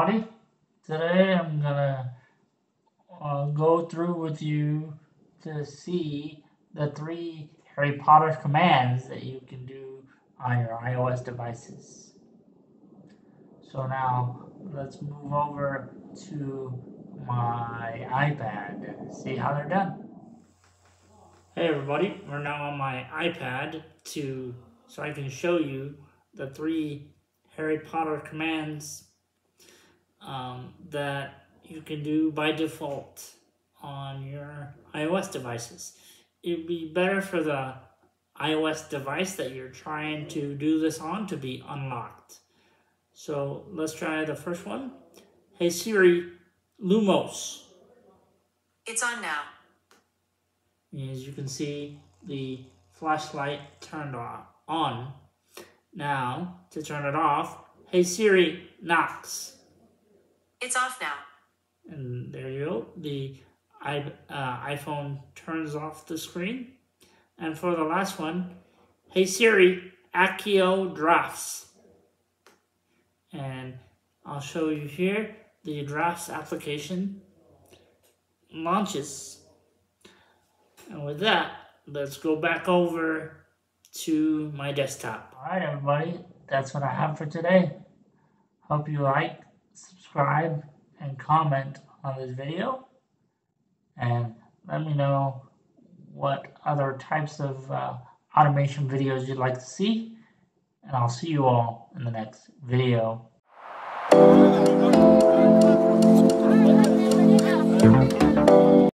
everybody. Today I'm gonna go through with you to see the 3 Harry Potter commands that you can do on your iOS devices. So now let's move over to my iPad and see how they're done. Hey everybody, we're now on my iPad so I can show you the 3 Harry Potter commands that you can do by default on your iOS devices. It'd be better for the iOS device that you're trying to do this on to be unlocked. So let's try the first one. Hey Siri, Lumos. It's on now. As you can see, the flashlight turned on. Now, to turn it off, hey Siri, Knox. It's off now. And there you go. The iPhone turns off the screen. And for the last one, hey Siri, Accio Drafts. And I'll show you here, the Drafts application launches. And with that, let's go back over to my desktop. All right, everybody, that's what I have for today. Hope you like, subscribe, and comment on this video. And let me know what other types of automation videos you'd like to see. And I'll see you all in the next video.